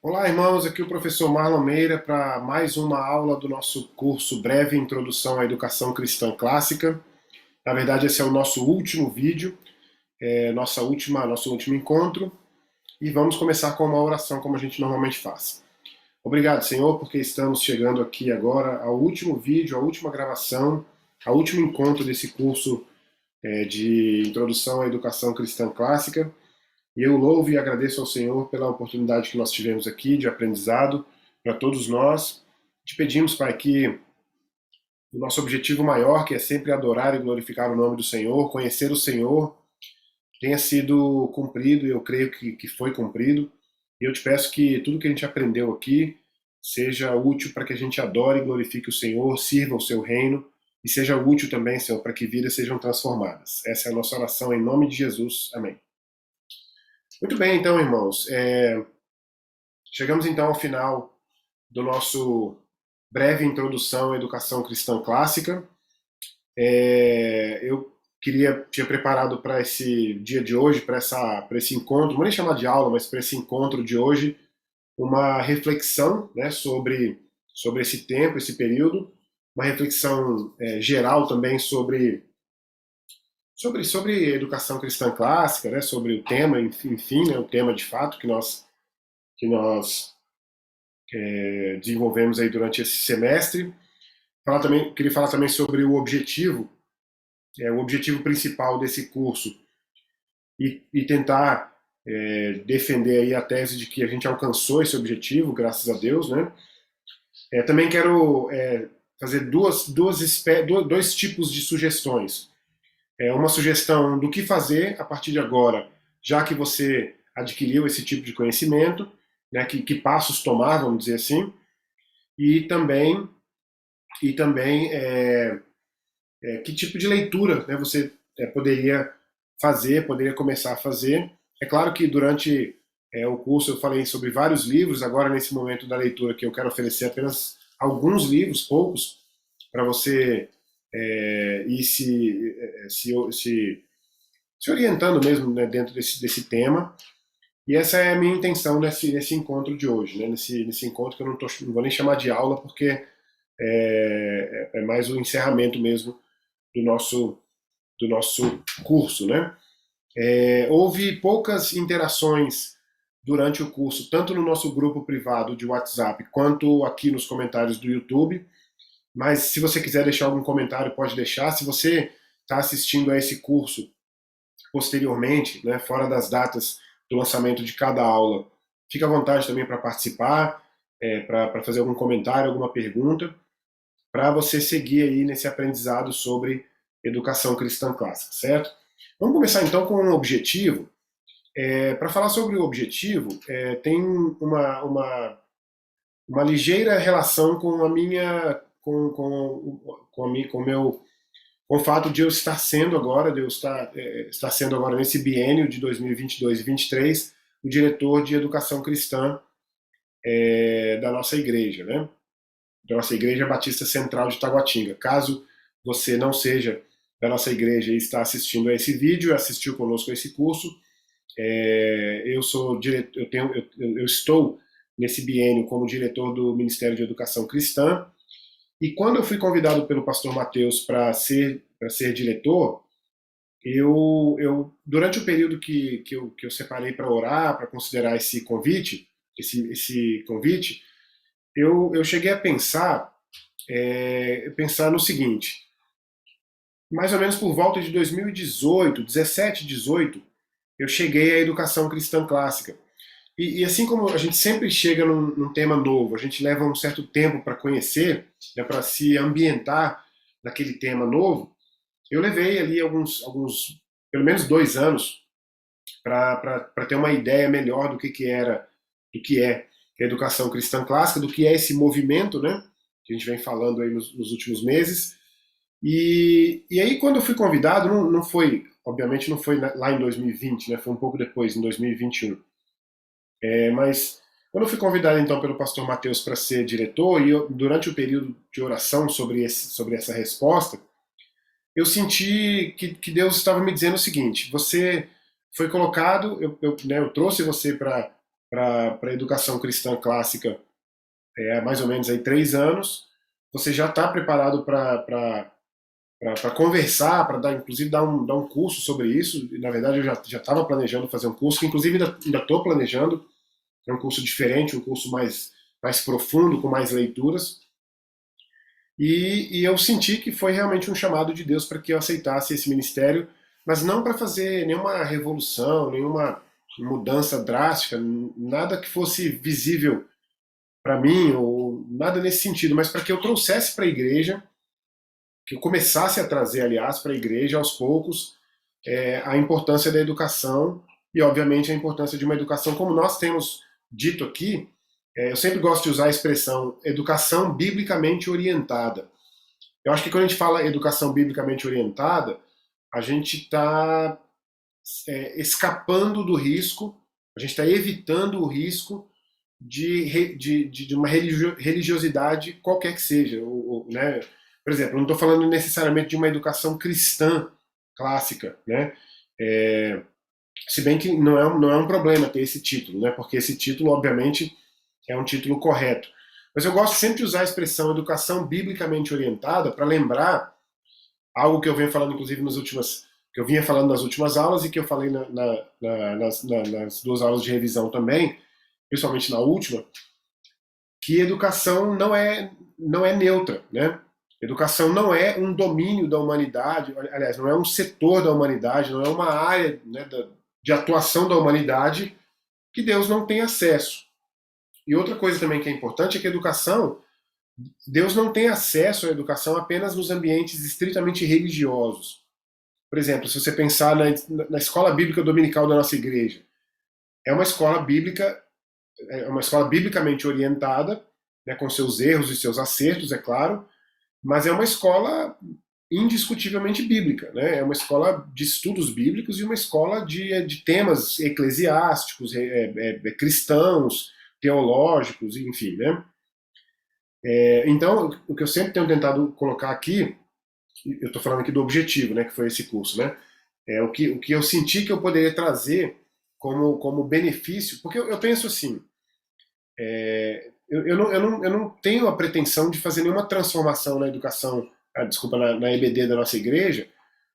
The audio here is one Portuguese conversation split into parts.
Olá, irmãos. Aqui é o professor Marlon Meira para mais uma aula do nosso curso Breve Introdução à Educação Cristã Clássica. Na verdade, esse é o nosso último vídeo, nosso último encontro, e vamos começar com uma oração como a gente normalmente faz. Obrigado, Senhor, porque estamos chegando aqui agora ao último vídeo, à última gravação, ao último encontro desse curso de Introdução à Educação Cristã Clássica. E eu louvo e agradeço ao Senhor pela oportunidade que nós tivemos aqui de aprendizado para todos nós. Te pedimos, Pai, que o nosso objetivo maior, que é sempre adorar e glorificar o nome do Senhor, conhecer o Senhor, tenha sido cumprido, e eu creio que foi cumprido. E eu te peço que tudo que a gente aprendeu aqui seja útil para que a gente adore e glorifique o Senhor, sirva o seu reino e seja útil também, Senhor, para que vidas sejam transformadas. Essa é a nossa oração em nome de Jesus. Amém. Muito bem, então, irmãos. Chegamos então ao final do nosso breve introdução à educação cristã clássica. Eu tinha preparado para esse dia de hoje, para esse encontro, não vou nem chamar de aula, mas para esse encontro de hoje, uma reflexão, né, sobre esse tempo, esse período, uma reflexão geral também sobre educação cristã clássica, né, sobre o tema, enfim, né, o tema de fato que nós desenvolvemos aí durante esse semestre. Queria falar também sobre o objetivo principal desse curso e tentar defender aí a tese de que a gente alcançou esse objetivo, graças a Deus, né? Também quero fazer dois tipos de sugestões. Uma sugestão do que fazer a partir de agora, já que você adquiriu esse tipo de conhecimento, né, que passos tomar, vamos dizer assim, e também que tipo de leitura, né, você poderia começar a fazer. É claro que durante o curso eu falei sobre vários livros, agora nesse momento da leitura que eu quero oferecer apenas alguns livros, poucos, para você ir se orientando mesmo, né, dentro desse tema. E essa é a minha intenção nesse encontro de hoje, né, nesse encontro que eu não vou nem chamar de aula, porque é mais o encerramento mesmo do nosso, do nosso curso, né? Houve poucas interações durante o curso, tanto no nosso grupo privado de WhatsApp, quanto aqui nos comentários do YouTube, mas se você quiser deixar algum comentário, pode deixar. Se você está assistindo a esse curso posteriormente, né, fora das datas do lançamento de cada aula, fica à vontade também para participar, para fazer algum comentário, alguma pergunta, para você seguir aí nesse aprendizado sobre educação cristã clássica, certo? Vamos começar então com um objetivo. Para falar sobre o objetivo, tem uma ligeira relação com a minha, com, a minha, com o meu, com o fato de eu estar sendo agora, de eu estar sendo agora nesse biênio de 2022 e 2023, o diretor de educação cristã da nossa igreja, né? Da nossa Igreja Batista Central de Taguatinga. Caso você não seja da nossa igreja e está assistindo a esse vídeo, assistiu conosco a esse curso, eu sou diretor, eu estou nesse biênio como diretor do Ministério de Educação Cristã. E quando eu fui convidado pelo pastor Mateus para ser diretor, durante o período que eu separei para orar, para considerar esse convite, eu cheguei a pensar no seguinte: mais ou menos por volta de 2018, 17, 18, eu cheguei à educação cristã clássica. E assim como a gente sempre chega num tema novo, a gente leva um certo tempo para conhecer, né, para se ambientar naquele tema novo, eu levei ali pelo menos 2 anos, para ter uma ideia melhor do que é a educação cristã clássica, do que é esse movimento, né, que a gente vem falando aí nos últimos meses. E aí, quando eu fui convidado, não foi, obviamente não foi lá em 2020, né, foi um pouco depois, em 2021. Mas quando eu fui convidado então pelo pastor Mateus para ser diretor, durante o período de oração sobre essa resposta, eu senti que Deus estava me dizendo o seguinte: você foi colocado, né, eu trouxe você para a educação cristã clássica há mais ou menos aí 3 anos. Você já está preparado para conversar, para dar, inclusive dar um curso sobre isso. E, na verdade, eu já estava planejando fazer um curso, que inclusive ainda estou planejando. É um curso diferente, um curso mais profundo, com mais leituras. E eu senti que foi realmente um chamado de Deus para que eu aceitasse esse ministério, mas não para fazer nenhuma revolução, nenhuma mudança drástica, nada que fosse visível para mim, ou nada nesse sentido, mas para que eu trouxesse para a igreja, que eu começasse a trazer, aliás, para a igreja aos poucos, a importância da educação e, obviamente, a importância de uma educação, como nós temos dito aqui. Eu sempre gosto de usar a expressão educação biblicamente orientada. Eu acho que quando a gente fala educação biblicamente orientada, a gente está escapando do risco, a gente está evitando o risco de uma religiosidade qualquer que seja. Né? Por exemplo, não estou falando necessariamente de uma educação cristã clássica, né? Se bem que não é um problema ter esse título, né? Porque esse título, obviamente, é um título correto. Mas eu gosto sempre de usar a expressão educação biblicamente orientada para lembrar algo que eu venho falando, inclusive, que eu vinha falando nas últimas aulas e que eu falei nas 2 aulas de revisão também, principalmente na última, que educação não é neutra, né? Educação não é um domínio da humanidade, aliás, não é um setor da humanidade, não é uma área, né, de atuação da humanidade que Deus não tem acesso. E outra coisa também que é importante é que a educação, Deus não tem acesso à educação apenas nos ambientes estritamente religiosos. Por exemplo, se você pensar na escola bíblica dominical da nossa igreja, é uma escola bíblica, é uma escola biblicamente orientada, né, com seus erros e seus acertos, é claro, mas é uma escola indiscutivelmente bíblica, né? É uma escola de estudos bíblicos e uma escola de temas eclesiásticos, cristãos, teológicos, enfim, né? Então, o que eu sempre tenho tentado colocar aqui, eu estou falando aqui do objetivo, né, que foi esse curso, né? O que eu senti que eu poderia trazer como benefício, porque eu penso assim, eu não tenho a pretensão de fazer nenhuma transformação na educação, desculpa, na EBD da nossa igreja,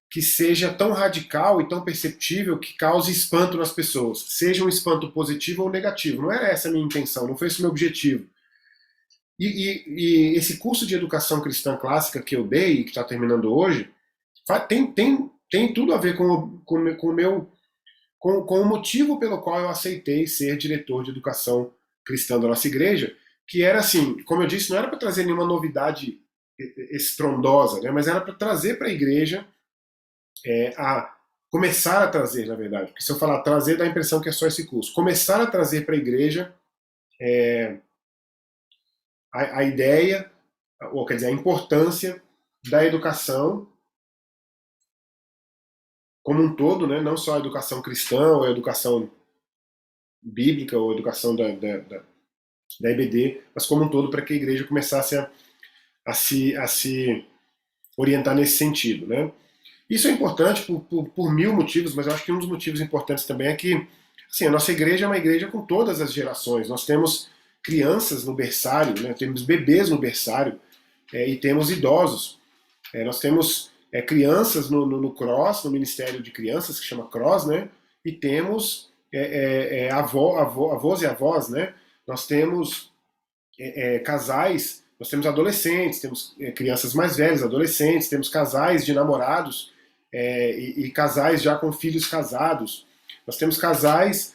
que seja tão radical e tão perceptível que cause espanto nas pessoas, seja um espanto positivo ou negativo. Não era essa a minha intenção, não foi esse o meu objetivo. E esse curso de educação cristã clássica que eu dei e que está terminando hoje, tem tudo a ver com o motivo pelo qual eu aceitei ser diretor de educação cristã da nossa igreja, que era assim, como eu disse, não era para trazer nenhuma novidade estrondosa, né, mas era para trazer para a igreja, a começar a trazer, na verdade, porque se eu falar trazer dá a impressão que é só esse curso, começar a trazer para a igreja a ideia, ou quer dizer, a importância da educação como um todo, né? Não só a educação cristã, ou a educação bíblica, ou a educação da EBD, mas como um todo, para que a igreja começasse a se orientar nesse sentido, né? Isso é importante por mil motivos, mas eu acho que um dos motivos importantes também é que, assim, a nossa igreja é uma igreja com todas as gerações. Nós temos crianças no berçário, né? Temos bebês no berçário, e temos idosos. Nós temos crianças no CROSS, no Ministério de Crianças, que chama CROSS, né? E temos avós e avós, né? Nós temos casais, nós temos adolescentes, temos crianças mais velhas, adolescentes, temos casais de namorados, e casais já com filhos casados. Nós temos casais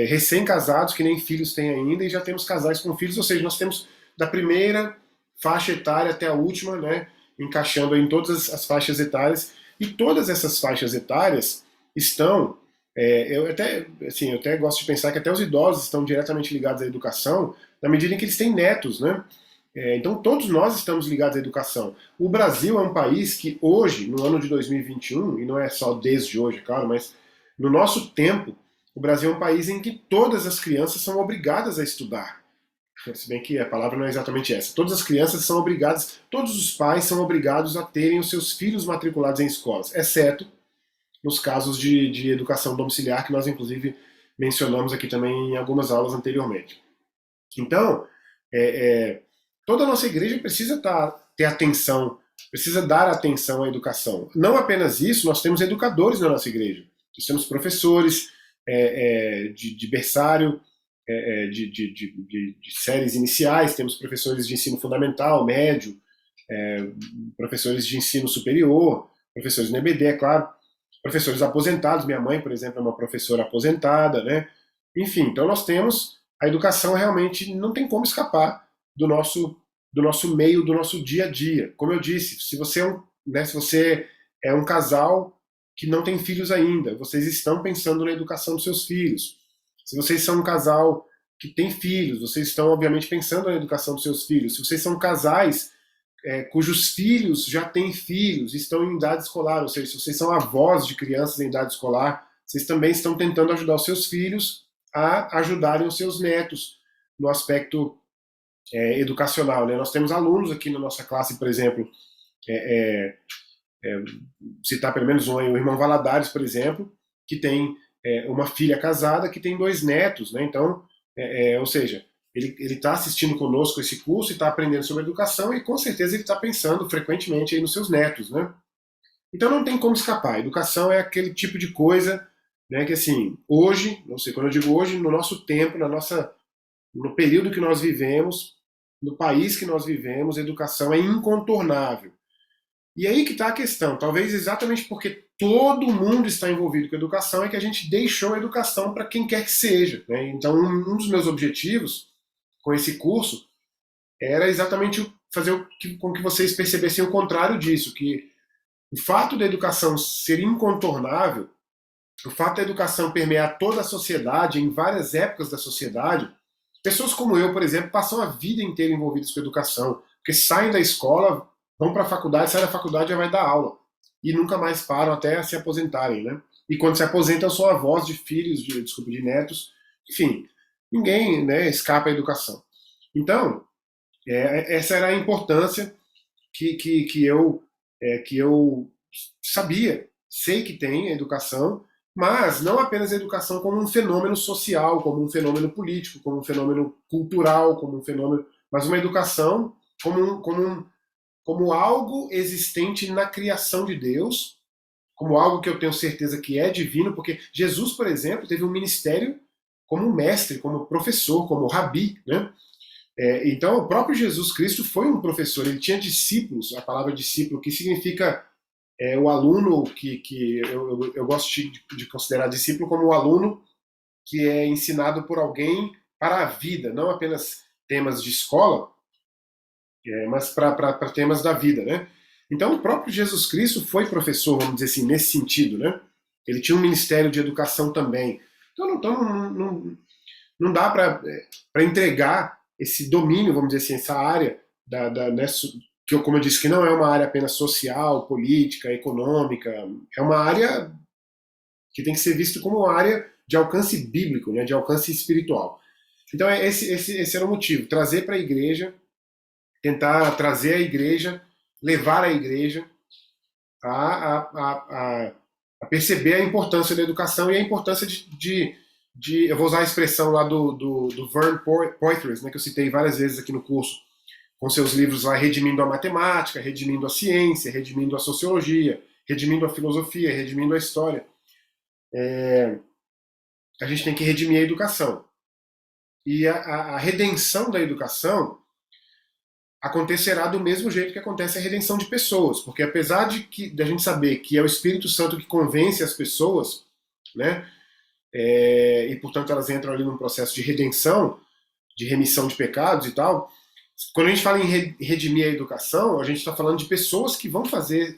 recém-casados que nem filhos têm ainda, e já temos casais com filhos, ou seja, nós temos da primeira faixa etária até a última, né, encaixando em todas as faixas etárias, e todas essas faixas etárias estão, eu até gosto de pensar que até os idosos estão diretamente ligados à educação, na medida em que eles têm netos, né? Então todos nós estamos ligados à educação. O Brasil é um país que hoje, no ano de 2021, e não é só desde hoje, claro, mas no nosso tempo, o Brasil é um país em que todas as crianças são obrigadas a estudar. Se bem que a palavra não é exatamente essa. Todas as crianças são obrigadas, todos os pais são obrigados a terem os seus filhos matriculados em escolas, exceto nos casos de educação domiciliar, que nós inclusive mencionamos aqui também em algumas aulas anteriormente. Então, toda a nossa igreja precisa ter atenção, precisa dar atenção à educação. Não apenas isso, nós temos educadores na nossa igreja. Nós temos professores de berçário, de séries iniciais, temos professores de ensino fundamental, médio, professores de ensino superior, professores no EBD, é claro, professores aposentados. Minha mãe, por exemplo, é uma professora aposentada, né? Enfim, então nós temos a educação, realmente não tem como escapar do nosso meio, do nosso dia a dia. Como eu disse, se você é um casal que não tem filhos ainda, vocês estão pensando na educação dos seus filhos. Se vocês são um casal que tem filhos, vocês estão obviamente pensando na educação dos seus filhos. Se vocês são casais cujos filhos já têm filhos, estão em idade escolar, ou seja, se vocês são avós de crianças em idade escolar, vocês também estão tentando ajudar os seus filhos a ajudarem os seus netos no aspecto educacional. Né? Nós temos alunos aqui na nossa classe, por exemplo, citar pelo menos um, o irmão Valadares, por exemplo, que tem uma filha casada que tem 2 netos. Né? Então, ou seja, ele está assistindo conosco esse curso e está aprendendo sobre educação e com certeza ele está pensando frequentemente aí nos seus netos, né? Então não tem como escapar. A educação é aquele tipo de coisa, né, que assim, hoje, não sei, quando eu digo hoje, no nosso tempo, no período que nós vivemos, no país que nós vivemos, a educação é incontornável. E aí que está a questão. Talvez exatamente porque todo mundo está envolvido com a educação é que a gente deixou a educação para quem quer que seja. Né? Então, um dos meus objetivos com esse curso era exatamente fazer com que vocês percebessem o contrário disso, que o fato da educação ser incontornável, o fato da educação permear toda a sociedade, em várias épocas da sociedade, pessoas como eu, por exemplo, passam a vida inteira envolvidas com a educação, porque saem da escola, vão para a faculdade, saem da faculdade e já vai dar aula, e nunca mais param até se aposentarem, né? E quando se aposentam são avós de filhos, de netos, enfim, ninguém, né, escapa à educação. Então, essa era a importância que eu sei que tem a educação, mas não apenas a educação como um fenômeno social, como um fenômeno político, como um fenômeno cultural, como um fenômeno, mas uma educação como algo existente na criação de Deus, como algo que eu tenho certeza que é divino, porque Jesus, por exemplo, teve um ministério como mestre, como professor, como rabi, né? Então, o próprio Jesus Cristo foi um professor, ele tinha discípulos. A palavra discípulo, que significa o aluno, que eu gosto de considerar discípulo como o aluno que é ensinado por alguém para a vida, não apenas temas de escola, mas para temas da vida. Né? Então, o próprio Jesus Cristo foi professor, vamos dizer assim, nesse sentido. Né? Ele tinha um ministério de educação também. Então não dá para entregar esse domínio, vamos dizer assim, essa área que, como eu disse, que não é uma área apenas social, política, econômica, é uma área que tem que ser vista como uma área de alcance bíblico, né, de alcance espiritual. Então esse era o motivo, trazer para a igreja, tentar trazer a igreja, levar a igreja a perceber a importância da educação e a importância eu vou usar a expressão lá do Vern Poitras, né, que eu citei várias vezes aqui no curso, com seus livros lá, redimindo a matemática, redimindo a ciência, redimindo a sociologia, redimindo a filosofia, redimindo a história. A gente tem que redimir a educação. E a redenção da educação acontecerá do mesmo jeito que acontece a redenção de pessoas, porque apesar de a gente saber que é o Espírito Santo que convence as pessoas, né, e portanto elas entram ali num processo de redenção, de remissão de pecados e tal. Quando a gente fala em redimir a educação, a gente está falando de pessoas que vão fazer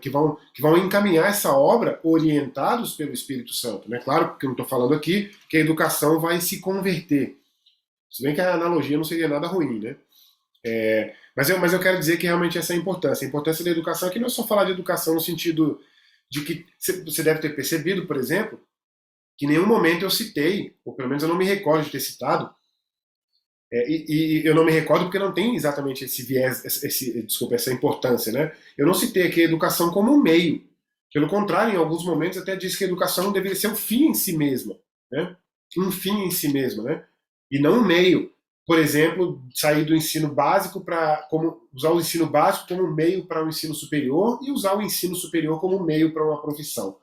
que vão encaminhar essa obra orientados pelo Espírito Santo. Né? Claro que eu não estou falando aqui que a educação vai se converter, se bem que a analogia não seria nada ruim, né? Mas eu quero dizer que realmente essa é a importância da educação aqui não é só falar de educação no sentido de que você deve ter percebido, por exemplo, que em nenhum momento eu citei, ou pelo menos eu não me recordo de ter citado, e eu não me recordo porque não tem exatamente esse viés, essa importância, né? Eu não citei aqui a educação como um meio. Pelo contrário, em alguns momentos até disse que a educação não deveria ser um fim em si mesma, né? um fim em si mesmo, né? E não um meio. Por exemplo, sair do ensino básico para usar o ensino básico como um meio para o ensino superior e usar o ensino superior como um meio para uma profissão.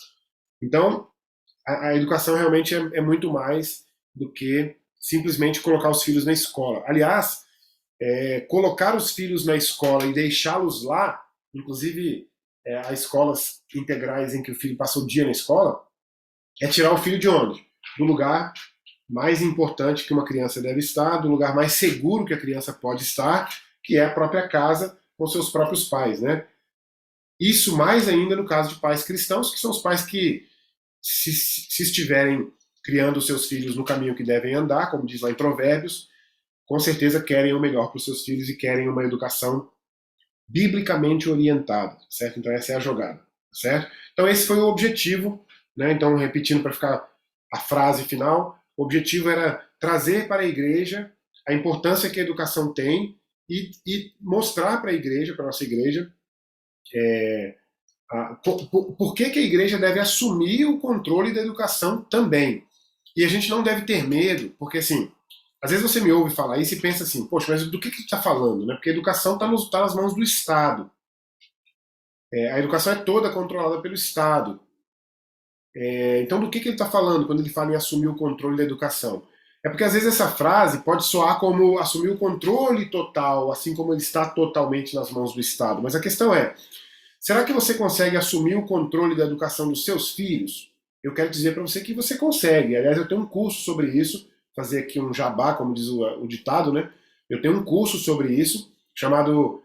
Então, a educação realmente é muito mais do que simplesmente colocar os filhos na escola. Aliás, colocar os filhos na escola e deixá-los lá, inclusive as escolas integrais em que o filho passa o dia na escola, é tirar o filho de onde? Do lugar mais importante que uma criança deve estar, do lugar mais seguro que a criança pode estar, que é a própria casa com seus próprios pais, né? Isso mais ainda no caso de pais cristãos, que são os pais que, se estiverem criando os seus filhos no caminho que devem andar, como diz lá em Provérbios, com certeza querem o melhor para os seus filhos e querem uma educação biblicamente orientada, certo? Então essa é a jogada, certo? Então esse foi o objetivo, né? Então repetindo para ficar a frase final, o objetivo era trazer para a igreja a importância que a educação tem e mostrar para a igreja, para a nossa igreja, por que a igreja deve assumir o controle da educação também. E a gente não deve ter medo, porque assim, às vezes você me ouve falar isso e pensa assim, poxa, mas do que está falando? Né? Porque a educação está nas mãos do Estado. A educação é toda controlada pelo Estado. Então do que ele está falando quando ele fala em assumir o controle da educação? É porque às vezes essa frase pode soar como assumir o controle total, assim como ele está totalmente nas mãos do Estado. Mas a questão é, será que você consegue assumir o controle da educação dos seus filhos? Eu quero dizer para você que você consegue. Aliás, eu tenho um curso sobre isso, fazer aqui um jabá, como diz o ditado, né? Eu tenho um curso sobre isso, chamado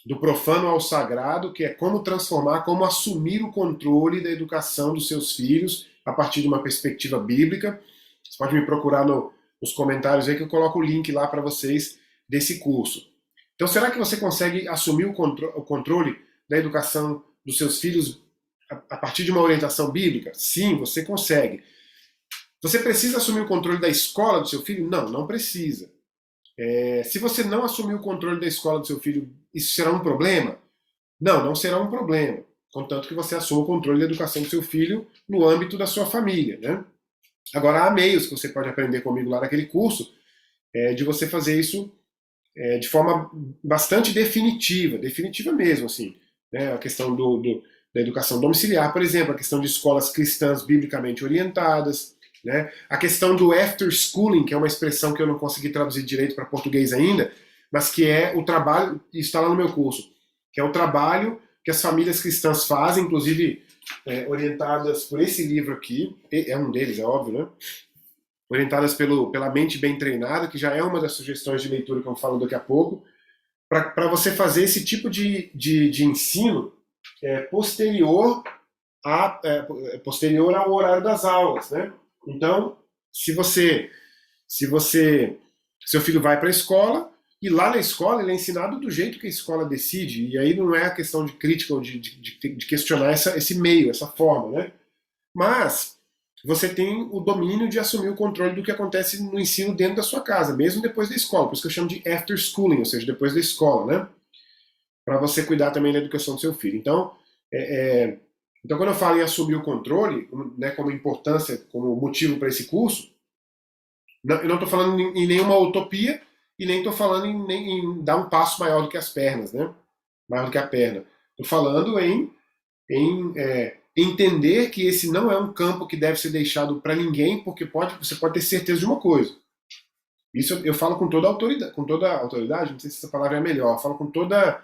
Do Profano ao Sagrado, que é como transformar, como assumir o controle da educação dos seus filhos a partir de uma perspectiva bíblica. Você pode me procurar nos comentários aí que eu coloco o link lá para vocês desse curso. Então, será que você consegue assumir o controle da educação dos seus filhos a partir de uma orientação bíblica? Sim, você consegue. Você precisa assumir o controle da escola do seu filho? Não, não precisa. Se você não assumir o controle da escola do seu filho, isso será um problema? Não, não será um problema. Contanto que você assuma o controle da educação do seu filho no âmbito da sua família, né? Agora, há meios que você pode aprender comigo lá naquele curso, de você fazer isso de forma bastante definitiva, definitiva mesmo, assim. Né? A questão da educação domiciliar, por exemplo, a questão de escolas cristãs biblicamente orientadas, né? A questão do after schooling, que é uma expressão que eu não consegui traduzir direito para português ainda, mas que é o trabalho, isso está lá no meu curso, que é o trabalho que as famílias cristãs fazem, inclusive orientadas por esse livro aqui, é um deles, é óbvio, né? Orientadas pela mente bem treinada, que já é uma das sugestões de leitura que eu falo daqui a pouco, para você fazer esse tipo de ensino posterior posterior ao horário das aulas, né? Então, se seu filho vai para a escola e lá na escola ele é ensinado do jeito que a escola decide, e aí não é a questão de crítica ou de questionar esse meio, essa forma, né? Mas você tem o domínio de assumir o controle do que acontece no ensino dentro da sua casa, mesmo depois da escola. Por isso que eu chamo de after schooling, ou seja, depois da escola, né? Para você cuidar também da educação do seu filho. Então, quando eu falo em assumir o controle, né, como importância, como motivo para esse curso, eu não estou falando em nenhuma utopia e nem estou falando em dar um passo maior do que as pernas, né? Maior do que a perna. Estou falando em entender que esse não é um campo que deve ser deixado para ninguém, porque você pode ter certeza de uma coisa. Isso eu falo com toda autoridade, não sei se essa palavra é a melhor, eu falo com toda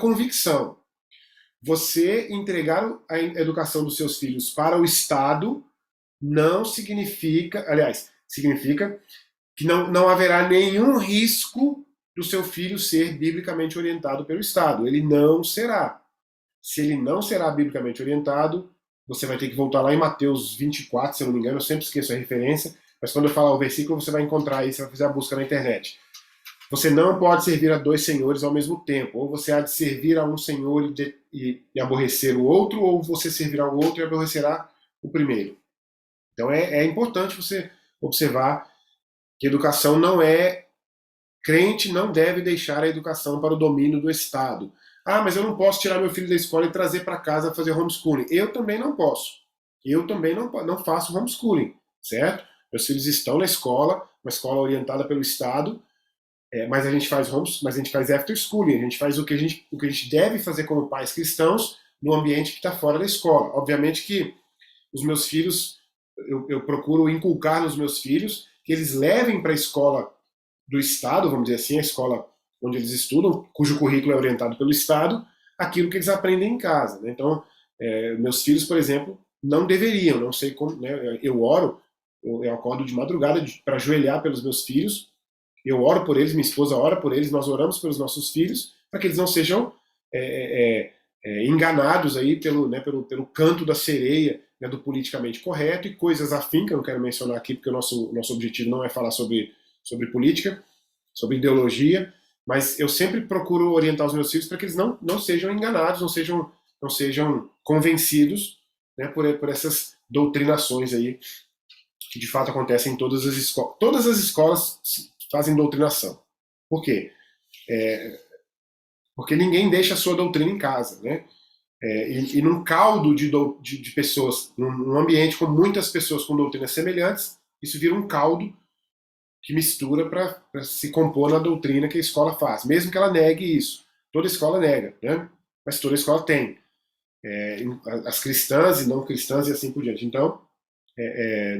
convicção. Você entregar a educação dos seus filhos para o Estado não significa, aliás, significa que não haverá nenhum risco do seu filho ser biblicamente orientado pelo Estado. Ele não será. Se ele não será biblicamente orientado, você vai ter que voltar lá em Mateus 24, se eu não me engano, eu sempre esqueço a referência, mas quando eu falar o versículo, você vai encontrar aí, você vai fazer a busca na internet. Você não pode servir a dois senhores ao mesmo tempo. Ou você há de servir a um senhor e aborrecer o outro, ou você servirá ao outro e aborrecerá o primeiro. Então é importante você observar que educação não é... Crente não deve deixar a educação para o domínio do Estado. Ah, mas eu não posso tirar meu filho da escola e trazer para casa fazer homeschooling. Eu também não posso. Eu também não faço homeschooling. certo? Meus filhos estão na escola, uma escola orientada pelo Estado, mas a gente faz mas a gente faz after schooling, a gente faz o que a gente deve fazer como pais cristãos no ambiente que está fora da escola. Obviamente que os meus filhos, eu procuro inculcar nos meus filhos que eles levem para a escola do Estado, vamos dizer assim, a escola onde eles estudam, cujo currículo é orientado pelo Estado, aquilo que eles aprendem em casa. Né? Então, meus filhos, por exemplo, não deveriam, não sei como, né? Eu oro, eu acordo de madrugada para ajoelhar pelos meus filhos, eu oro por eles, minha esposa ora por eles, nós oramos pelos nossos filhos, para que eles não sejam enganados aí pelo canto da sereia, né, do politicamente correto e coisas afim, que eu não quero mencionar aqui, porque o nosso objetivo não é falar sobre política, sobre ideologia, mas eu sempre procuro orientar os meus filhos para que eles não sejam enganados, não sejam convencidos, né, por essas doutrinações aí que de fato acontecem em todas as escolas. Todas as escolas fazem doutrinação. Por quê? Porque ninguém deixa a sua doutrina em casa, né? E num caldo de pessoas, num ambiente com muitas pessoas com doutrinas semelhantes, isso vira um caldo que mistura para se compor na doutrina que a escola faz, mesmo que ela negue isso. Toda escola nega, né? Mas toda escola tem. As cristãs e não cristãs e assim por diante. Então,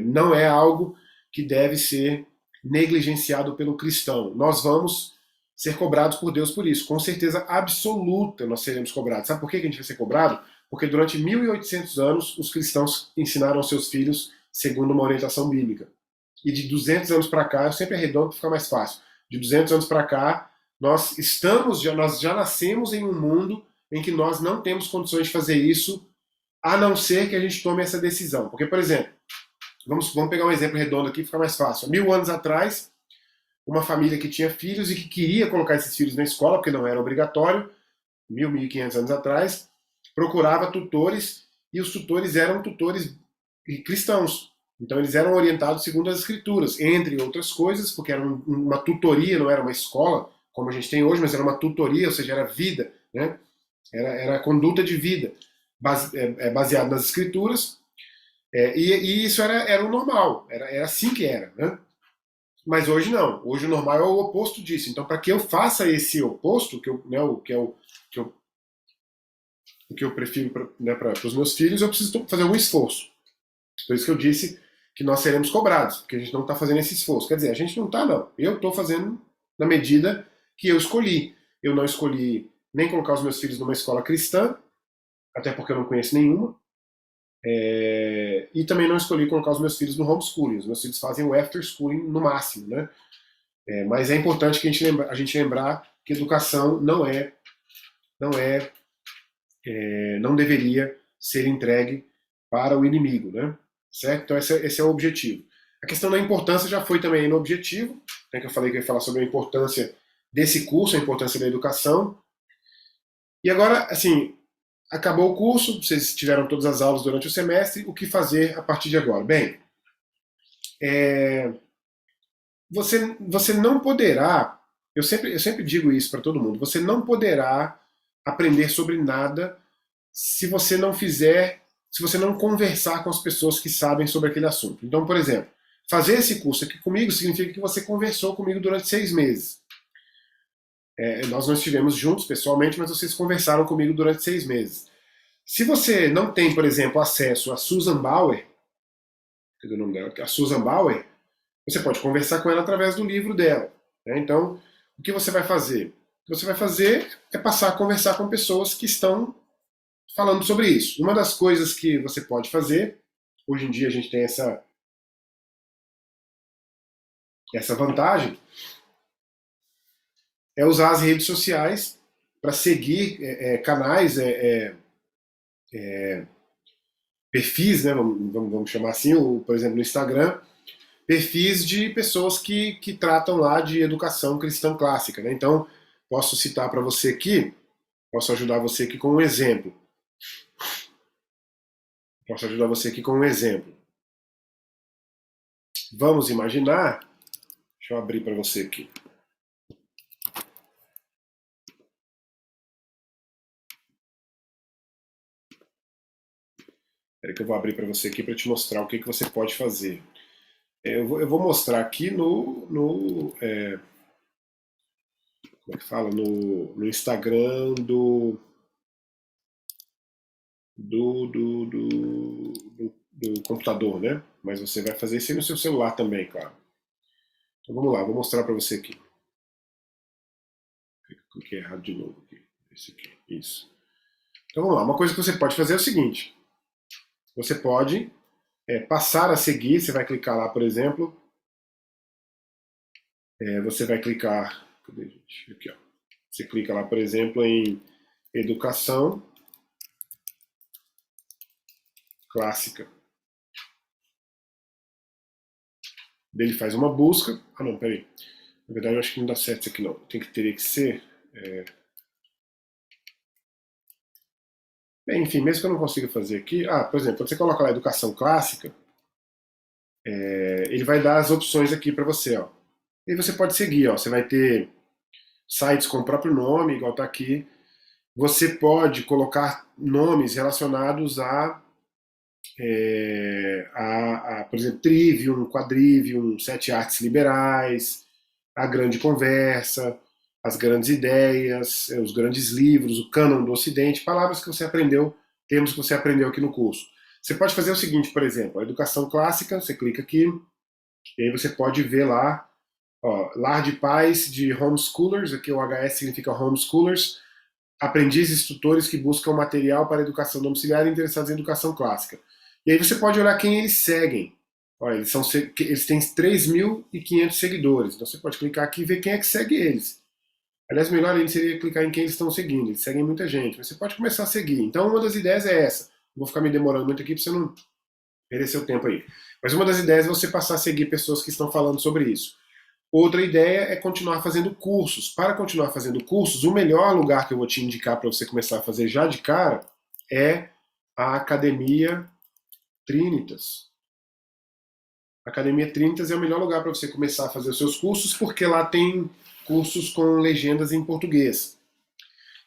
não é algo que deve ser negligenciado pelo cristão. Nós vamos ser cobrados por Deus por isso. Com certeza absoluta nós seremos cobrados. Sabe por que a gente vai ser cobrado? Porque durante 1800 anos os cristãos ensinaram aos seus filhos segundo uma orientação bíblica. E de 200 anos para cá, eu sempre arredondo para ficar mais fácil, de 200 anos para cá, nós já nascemos em um mundo em que nós não temos condições de fazer isso, a não ser que a gente tome essa decisão. Porque, por exemplo, vamos pegar um exemplo redondo aqui, fica mais fácil. 1000 anos atrás, uma família que tinha filhos e que queria colocar esses filhos na escola, porque não era obrigatório, 1500 anos atrás, procurava tutores, e os tutores eram tutores cristãos. Então eles eram orientados segundo as escrituras, entre outras coisas, porque era uma tutoria, não era uma escola, como a gente tem hoje, mas era uma tutoria, ou seja, era vida, né? Era conduta de vida, baseado nas escrituras, e isso era o normal, era assim que era, né? Mas hoje não. Hoje o normal é o oposto disso. Então, para que eu faça esse oposto, o que eu prefiro para os meus filhos, eu preciso fazer algum esforço. Por isso que eu disse que nós seremos cobrados, porque a gente não está fazendo esse esforço. Quer dizer, a gente não está, não. Eu estou fazendo na medida que eu escolhi. Eu não escolhi nem colocar os meus filhos numa escola cristã, até porque eu não conheço nenhuma. E também não escolhi colocar os meus filhos no homeschooling. Os meus filhos fazem o after schooling no máximo, né? Mas é importante que a gente lembrar que educação não deveria ser entregue para o inimigo, né? Certo? Então esse é o objetivo. A questão da importância já foi também no objetivo, né, que eu falei que eu ia falar sobre a importância desse curso, a importância da educação. E agora, assim, acabou o curso, vocês tiveram todas as aulas durante o semestre, o que fazer a partir de agora? Bem, você não poderá, eu sempre digo isso para todo mundo, você não poderá aprender sobre nada se você não conversar com as pessoas que sabem sobre aquele assunto. Então, por exemplo, fazer esse curso aqui comigo significa que você conversou comigo durante 6 meses. Nós não estivemos juntos pessoalmente, mas vocês conversaram comigo durante 6 meses. Se você não tem, por exemplo, acesso a Susan Bauer, que é o nome dela, a Susan Bauer, você pode conversar com ela através do livro dela. Né? Então, o que você vai fazer? O que você vai fazer é passar a conversar com pessoas que estão falando sobre isso. Uma das coisas que você pode fazer, hoje em dia a gente tem essa vantagem, é usar as redes sociais para seguir canais, perfis, né, vamos chamar assim, por exemplo, no Instagram, perfis de pessoas que tratam lá de educação cristã clássica. Né? Então, posso citar para você aqui, posso ajudar você aqui com um exemplo. Posso ajudar você aqui com um exemplo. Vamos imaginar, deixa eu abrir para você aqui. Espera que eu vou abrir para você aqui para te mostrar o que você pode fazer. Eu vou mostrar aqui como é que fala? No Instagram do computador, né? Mas você vai fazer isso aí no seu celular também, claro. Então vamos lá, vou mostrar para você aqui. Cliquei errado de novo aqui. Esse aqui, isso. Então vamos lá, uma coisa que você pode fazer é o seguinte: você pode passar a seguir, você vai clicar lá, por exemplo, você vai clicar, cadê, gente? Aqui, ó. Você clica lá, por exemplo, em educação clássica. Ele faz uma busca. Ah, não, peraí. Na verdade, eu acho que não dá certo isso aqui, não. Teria que ser. Bem, enfim, mesmo que eu não consiga fazer aqui. Ah, por exemplo, quando você coloca lá educação clássica, ele vai dar as opções aqui para você, ó. E você pode seguir, ó. Você vai ter sites com o próprio nome, igual tá aqui. Você pode colocar nomes relacionados por exemplo, Trivium, Quadrivium, Sete Artes Liberais, a Grande Conversa, as Grandes Ideias, os Grandes Livros, o Cânon do Ocidente, palavras que você aprendeu, termos que você aprendeu aqui no curso. Você pode fazer o seguinte, por exemplo, a educação clássica, você clica aqui, e aí você pode ver lá, ó, Lar de Paz de Homeschoolers, aqui o HS significa Homeschoolers, aprendizes tutores que buscam material para educação domiciliar e interessados em educação clássica. E aí você pode olhar quem eles seguem. Olha, eles têm 3.500 seguidores. Então você pode clicar aqui e ver quem é que segue eles. Aliás, melhor ainda seria clicar em quem eles estão seguindo. Eles seguem muita gente, mas você pode começar a seguir. Então uma das ideias é essa. Não vou ficar me demorando muito aqui para você não perder seu tempo aí. Mas uma das ideias é você passar a seguir pessoas que estão falando sobre isso. Outra ideia é continuar fazendo cursos. Para continuar fazendo cursos, o melhor lugar que eu vou te indicar para você começar a fazer já de cara é a Academia Trinitas. A Academia Trinitas é o melhor lugar para você começar a fazer os seus cursos, porque lá tem cursos com legendas em português.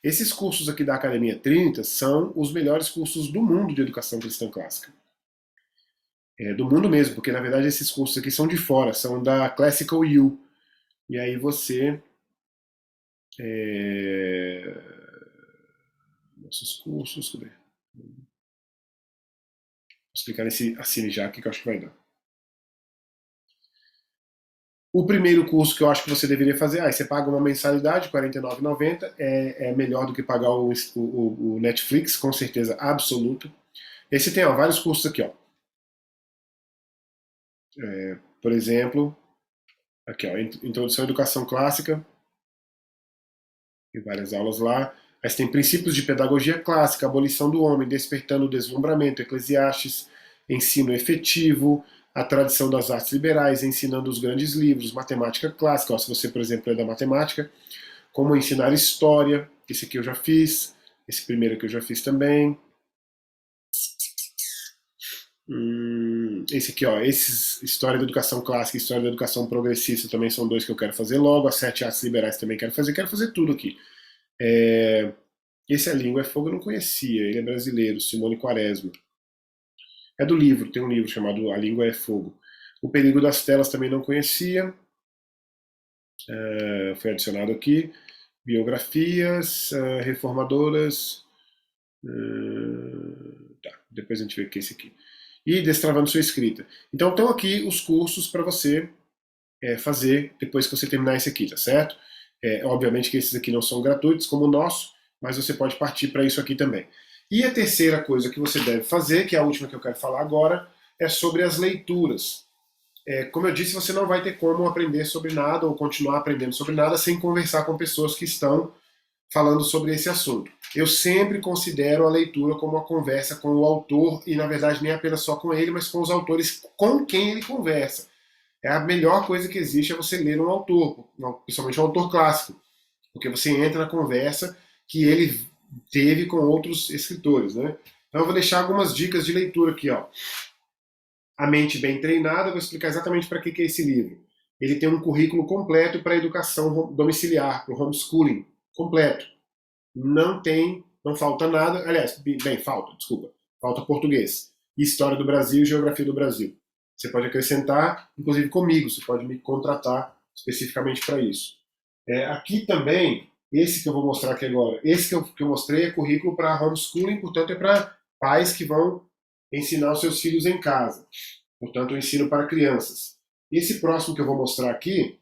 Esses cursos aqui da Academia Trinitas são os melhores cursos do mundo de educação cristã clássica. Do mundo mesmo, porque na verdade esses cursos aqui são de fora, são da Classical U. E aí você nossos cursos, cadê? Vou explicar nesse assine já aqui que eu acho que vai dar. O primeiro curso que eu acho que você deveria fazer, aí você paga uma mensalidade, R$ 49,90, é melhor do que pagar o Netflix, com certeza absoluta. Esse tem vários cursos aqui, ó. Por exemplo, aqui, ó, Introdução à Educação Clássica, tem várias aulas lá. Aí você tem Princípios de Pedagogia Clássica, Abolição do Homem, Despertando o Deslumbramento, Eclesiastes, Ensino Efetivo, a Tradição das Artes Liberais, Ensinando os Grandes Livros, Matemática Clássica, ó, se você, por exemplo, é da matemática, Como Ensinar História, esse aqui eu já fiz, esse primeiro aqui eu já fiz também. Esse aqui, ó, esses, História da Educação Clássica e História da Educação Progressista também são dois que eu quero fazer logo, as Sete Artes Liberais também quero fazer tudo aqui. Esse é Língua é Fogo, eu não conhecia, ele é brasileiro, Simone Quaresma. É do livro, tem um livro chamado A Língua é Fogo. O Perigo das Telas também não conhecia, foi adicionado aqui. Biografias, reformadoras. Tá, depois a gente vê o que é esse aqui. E Destravando Sua Escrita. Então estão aqui os cursos para você fazer depois que você terminar esse aqui, tá certo? Obviamente que esses aqui não são gratuitos como o nosso, mas você pode partir para isso aqui também. E a terceira coisa que você deve fazer, que é a última que eu quero falar agora, é sobre as leituras. Como eu disse, você não vai ter como aprender sobre nada ou continuar aprendendo sobre nada sem conversar com pessoas que estão falando sobre esse assunto. Eu sempre considero a leitura como uma conversa com o autor, e na verdade nem apenas só com ele, mas com os autores com quem ele conversa. A melhor coisa que existe é você ler um autor, principalmente um autor clássico, porque você entra na conversa que ele teve com outros escritores, né? Então eu vou deixar algumas dicas de leitura aqui, ó. A Mente Bem Treinada, eu vou explicar exatamente para que é esse livro. Ele tem um currículo completo para a educação domiciliar, para o homeschooling, completo. Não falta nada, aliás, bem, falta, desculpa, falta português, história do Brasil e geografia do Brasil. Você pode acrescentar, inclusive comigo, você pode me contratar especificamente para isso. Aqui também, esse que eu vou mostrar aqui agora, esse que eu mostrei é currículo para homeschooling, portanto é para pais que vão ensinar os seus filhos em casa. Portanto, eu ensino para crianças. Esse próximo que eu vou mostrar aqui,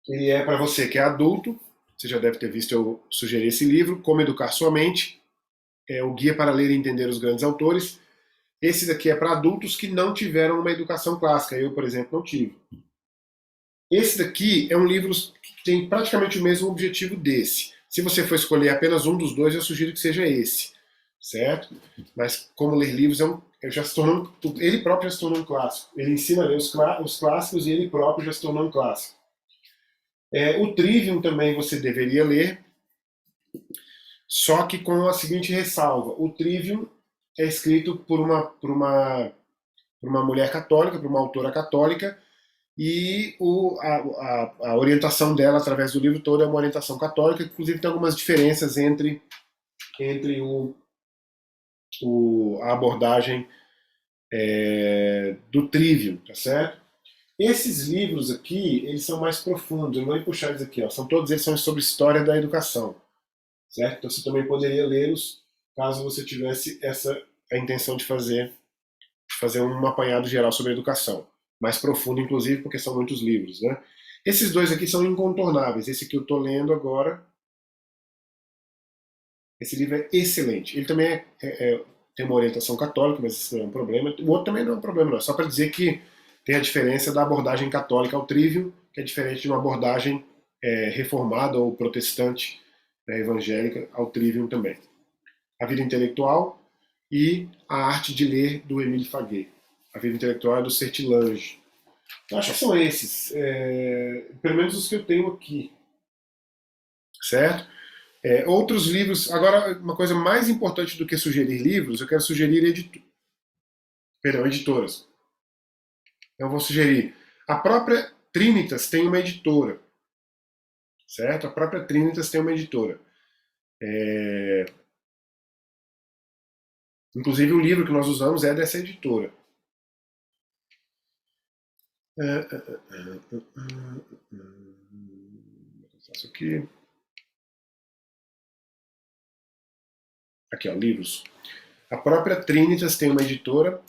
ele é para você que é adulto, você já deve ter visto eu sugerir esse livro, Como Educar Sua Mente, é o Guia para Ler e Entender os Grandes Autores. Esse daqui é para adultos que não tiveram uma educação clássica, eu, por exemplo, não tive. Esse daqui é um livro que tem praticamente o mesmo objetivo desse. Se você for escolher apenas um dos dois, eu sugiro que seja esse, certo? Mas como ler livros já se tornou, ele próprio já se tornou um clássico. Ele ensina a ler os clássicos e ele próprio já se tornou um clássico. O Trivium também você deveria ler, só que com a seguinte ressalva: o Trivium é escrito por uma mulher católica, por uma autora católica, e a orientação dela através do livro todo é uma orientação católica, inclusive tem algumas diferenças entre a abordagem do Trivium, tá certo? Esses livros aqui, eles são mais profundos, eu vou puxar eles aqui, ó, todos eles são sobre história da educação, certo? Então você também poderia lê-los caso você tivesse a intenção de fazer um apanhado geral sobre a educação. Mais profundo, inclusive, porque são muitos livros, né? Esses dois aqui são incontornáveis. Esse que eu estou lendo agora, esse livro é excelente. Ele também tem uma orientação católica, mas isso não é um problema. O outro também não é um problema, não. É só para dizer que tem a diferença da abordagem católica ao Trivium, que é diferente de uma abordagem reformada ou protestante, evangélica, ao Trivium também. A Vida Intelectual e A Arte de Ler, do Émile Faguet. A Vida Intelectual é do Sertilange. Eu acho que são esses, pelo menos os que eu tenho aqui, certo? Outros livros, agora uma coisa mais importante do que sugerir livros, eu quero sugerir editoras. Eu vou sugerir, a própria Trinitas tem uma editora, certo? A própria Trinitas tem uma editora. Inclusive o livro que nós usamos é dessa editora. Isso aqui. Aqui, ó, livros. A própria Trinitas tem uma editora.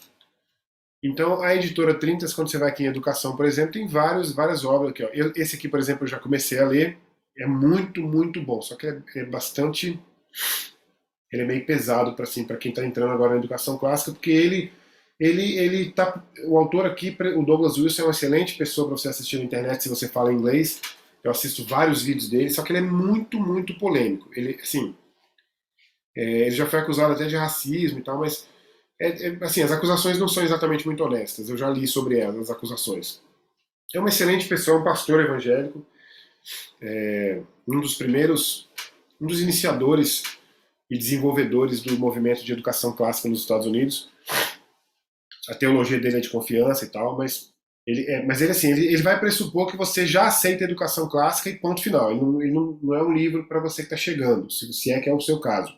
Então, a editora Trinitas, quando você vai aqui em Educação, por exemplo, tem várias obras aqui. Ó. Esse aqui, por exemplo, eu já comecei a ler. É muito, muito bom. Só que é bastante... Ele é meio pesado para assim, quem está entrando agora na Educação Clássica, porque ele tá... O autor aqui, o Douglas Wilson, é uma excelente pessoa para você assistir na internet se você fala inglês. Eu assisto vários vídeos dele, só que ele é muito, muito polêmico. Ele, assim... ele já foi acusado até de racismo e tal, mas assim, as acusações não são exatamente muito honestas. Eu já li sobre elas, as acusações. É uma excelente pessoa, um pastor evangélico, um dos iniciadores e desenvolvedores do movimento de educação clássica nos Estados Unidos. A teologia dele é de confiança e tal, mas ele vai pressupor que você já aceita a educação clássica e ponto final. Ele não é um livro para você que está chegando, se é que é o seu caso.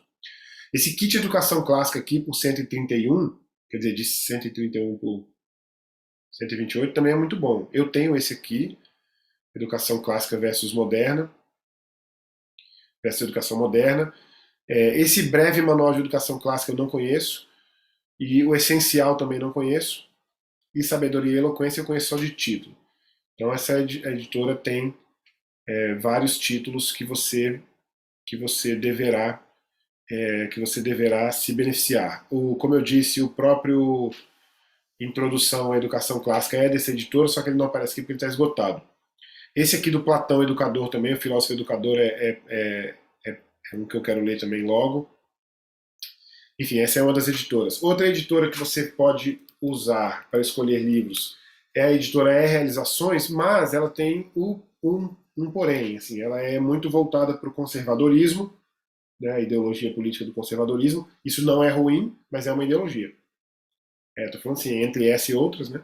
Esse kit Educação Clássica aqui por 131, quer dizer, de 131 por 128, também é muito bom. Eu tenho esse aqui, Educação Clássica versus Moderna, versus Educação Moderna. Esse breve manual de Educação Clássica eu não conheço, e o Essencial também não conheço, e Sabedoria e Eloquência eu conheço só de título. Então essa editora tem vários títulos que você deverá se beneficiar. Como eu disse, o próprio Introdução à Educação Clássica é dessa editora, só que ele não aparece aqui porque ele está esgotado. Esse aqui do Platão Educador também, o Filósofo Educador, é um que eu quero ler também logo. Enfim, essa é uma das editoras. Outra editora que você pode usar para escolher livros é a editora Realizações, mas ela tem um porém. Assim, ela é muito voltada para o conservadorismo, né, a ideologia política do conservadorismo. Isso não é ruim, mas é uma ideologia. Estou falando assim, entre essa e outras, né?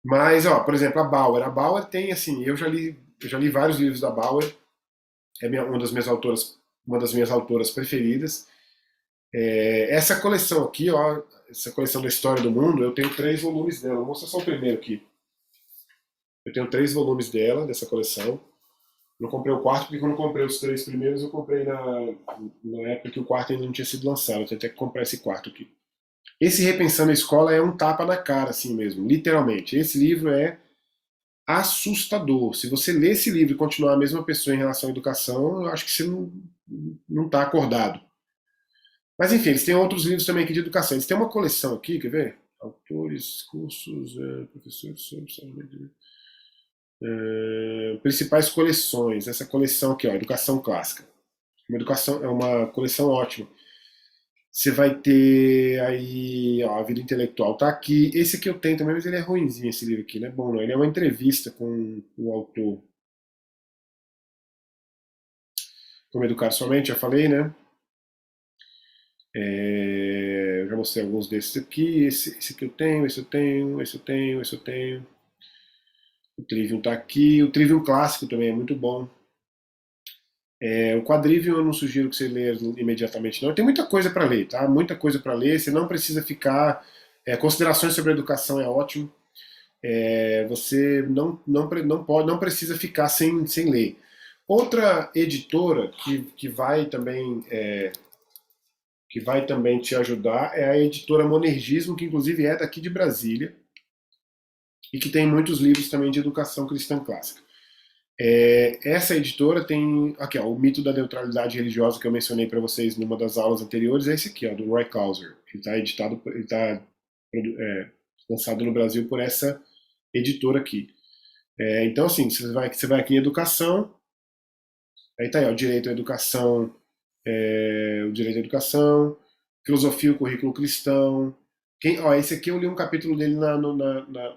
Mas, ó, por exemplo, a Bauer. A Bauer tem, assim, eu já li vários livros da Bauer. É uma das minhas autoras preferidas. Essa coleção aqui, ó, essa coleção da História do Mundo, eu tenho 3 volumes dela. Vou mostrar só o primeiro aqui. Eu tenho 3 volumes dela, dessa coleção. Não comprei o quarto, porque quando eu comprei os 3 primeiros, eu comprei na época que o quarto ainda não tinha sido lançado. Eu tenho até que comprar esse quarto aqui. Esse Repensando a Escola é um tapa na cara, assim mesmo, literalmente. Esse livro é assustador. Se você ler esse livro e continuar a mesma pessoa em relação à educação, eu acho que você não está acordado. Mas enfim, eles têm outros livros também aqui de educação. Eles têm uma coleção aqui, quer ver? Autores, cursos, professores sobre saúde. Principais coleções. Essa coleção aqui, ó, Educação Clássica. É uma coleção ótima. Você vai ter aí, ó, a vida intelectual tá aqui. Esse aqui eu tenho também, mas ele é ruinzinho, esse livro aqui, não é bom não. Ele é uma entrevista com o autor. Como Educar Somente, já falei, né? Eu já mostrei alguns desses aqui. Esse aqui eu tenho, esse eu tenho, esse eu tenho, esse eu tenho. O Trivium tá aqui. O Trivium clássico também é muito bom. O Quadrivium eu não sugiro que você leia imediatamente, não. Tem muita coisa para ler, tá? Muita coisa para ler. Você não precisa ficar. Considerações sobre a educação é ótimo. Você não precisa ficar sem ler. Outra editora que vai também te ajudar é a editora Monergismo, que inclusive é daqui de Brasília e que tem muitos livros também de educação cristã clássica. Essa editora tem aqui, ó, o Mito da Neutralidade Religiosa que eu mencionei para vocês numa das aulas anteriores, é esse aqui, ó, do Roy Clauser. Ele está lançado no Brasil por essa editora aqui. Então, assim, você vai aqui em educação, aí tá aí, ó, direito à educação, o direito à educação, filosofia e o currículo cristão. Esse aqui eu li um capítulo dele,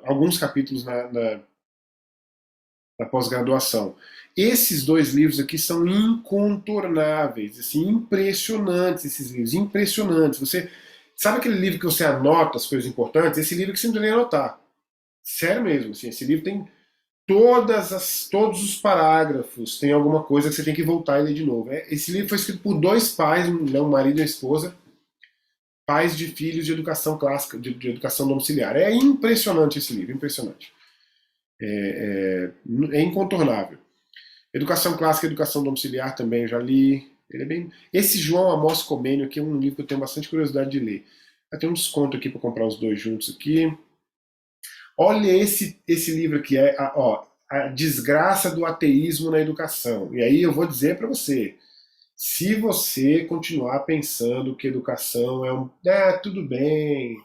alguns capítulos na pós-graduação. Esses 2 livros aqui são incontornáveis, assim, impressionantes esses livros, impressionantes. Você sabe aquele livro que você anota as coisas importantes? Esse livro que você não tem nem anotar. Sério mesmo, assim, esse livro tem todos os parágrafos, tem alguma coisa que você tem que voltar e ler de novo. Esse livro foi escrito por 2 pais, um marido e uma esposa, pais de filhos de educação clássica, de educação domiciliar. É impressionante esse livro, impressionante. É incontornável. Educação clássica e educação domiciliar também eu já li. Ele é bem... Esse João Amós Comênio aqui é um livro que eu tenho bastante curiosidade de ler. Tem um desconto aqui para comprar os 2 juntos aqui. Olha esse livro aqui, A Desgraça do Ateísmo na Educação. E aí eu vou dizer para você, se você continuar pensando que educação tudo bem,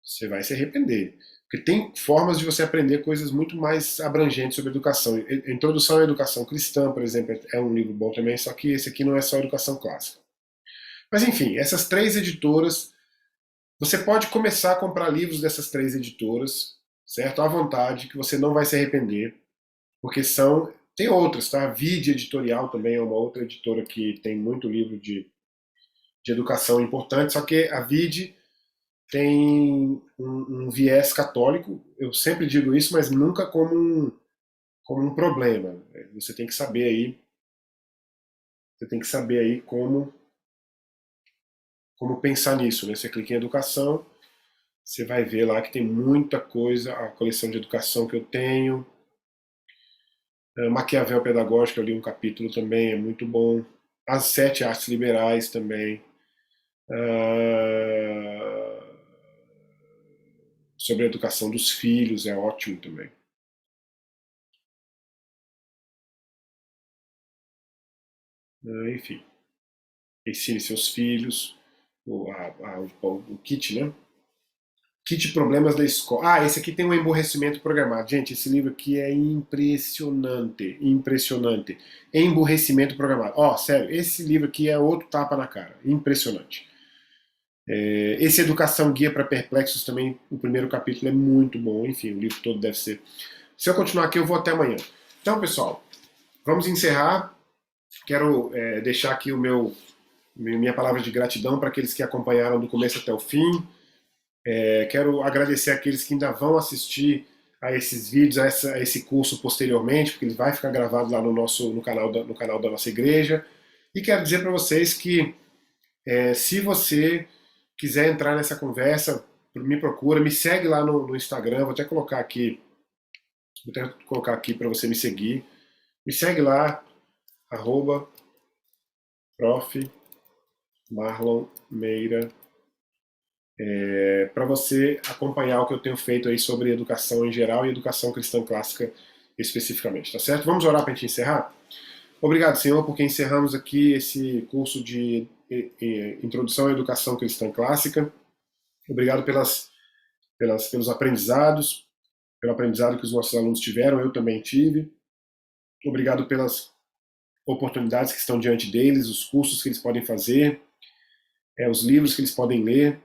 você vai se arrepender. Porque tem formas de você aprender coisas muito mais abrangentes sobre educação. Introdução à Educação Cristã, por exemplo, é um livro bom também, só que esse aqui não é só educação clássica. Mas enfim, essas 3 editoras, você pode começar a comprar livros dessas 3 editoras, certo? À vontade, que você não vai se arrepender, porque tem outras, tá? A Vide Editorial também é uma outra editora que tem muito livro de educação importante, só que a Vide tem um viés católico, eu sempre digo isso, mas nunca como um problema. Você tem que saber aí como pensar nisso, né? Você clica em educação, você vai ver lá que tem muita coisa, a coleção de educação que eu tenho. Maquiavel Pedagógico, eu li um capítulo também, é muito bom. As 7 Artes Liberais também. Sobre a educação dos filhos, é ótimo também. Enfim, ensine seus filhos, o kit, né? Kit Problemas da Escola. Esse aqui tem um emburrecimento programado. Gente, esse livro aqui é impressionante, impressionante. Emburrecimento programado. Sério, esse livro aqui é outro tapa na cara. Impressionante. Esse Educação Guia para Perplexos também, o primeiro capítulo é muito bom. Enfim, o livro todo deve ser. Se eu continuar aqui, eu vou até amanhã. Então, pessoal, vamos encerrar. Quero deixar aqui minha palavra de gratidão para aqueles que acompanharam do começo até o fim. Quero agradecer aqueles que ainda vão assistir a esses vídeos, a esse curso posteriormente, porque ele vai ficar gravado lá no canal da nossa igreja. E quero dizer para vocês que se você quiser entrar nessa conversa, me procura, me segue lá no Instagram, vou até colocar aqui, para você me seguir. Me segue lá, arroba prof. Marlon Meira, para você acompanhar o que eu tenho feito aí sobre educação em geral e educação cristã clássica especificamente, tá certo? Vamos orar para a gente encerrar? Obrigado, Senhor, porque encerramos aqui esse curso de Introdução à Educação Cristã Clássica. Obrigado pelos aprendizados, pelo aprendizado que os nossos alunos tiveram, eu também tive. Obrigado pelas oportunidades que estão diante deles, os cursos que eles podem fazer, os livros que eles podem ler.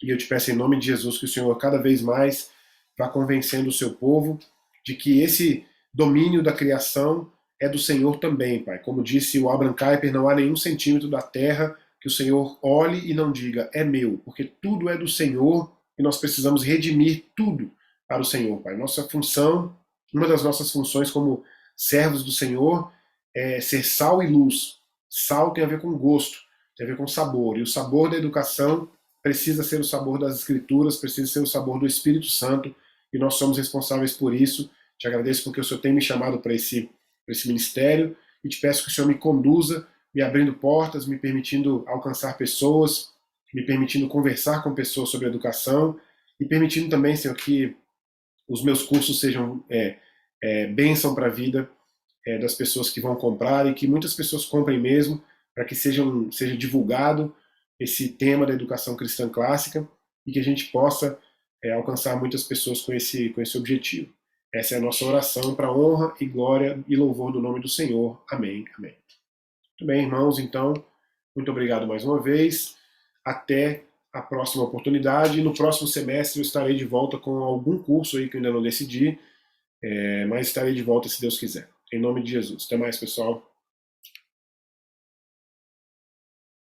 E eu te peço em nome de Jesus que o Senhor cada vez mais vá convencendo o seu povo de que esse domínio da criação é do Senhor também, Pai. Como disse o Abraham Kuyper, não há nenhum centímetro da terra que o Senhor olhe e não diga, é meu, porque tudo é do Senhor e nós precisamos redimir tudo para o Senhor, Pai. Nossa função, uma das nossas funções como servos do Senhor é ser sal e luz. Sal tem a ver com gosto, tem a ver com sabor, e o sabor da educação precisa ser o sabor das Escrituras, precisa ser o sabor do Espírito Santo, e nós somos responsáveis por isso. Te agradeço porque o Senhor tem me chamado para esse ministério, e te peço que o Senhor me conduza, me abrindo portas, me permitindo alcançar pessoas, me permitindo conversar com pessoas sobre educação, e permitindo também, Senhor, que os meus cursos sejam bênção para a vida das pessoas que vão comprar, e que muitas pessoas comprem mesmo, para que seja divulgado esse tema da educação cristã clássica e que a gente possa alcançar muitas pessoas com esse objetivo. Essa é a nossa oração para a honra e glória e louvor do nome do Senhor. Amém. Amém. Muito bem, irmãos, então, muito obrigado mais uma vez. Até a próxima oportunidade. No próximo semestre eu estarei de volta com algum curso aí que eu ainda não decidi, mas estarei de volta se Deus quiser. Em nome de Jesus. Até mais, pessoal.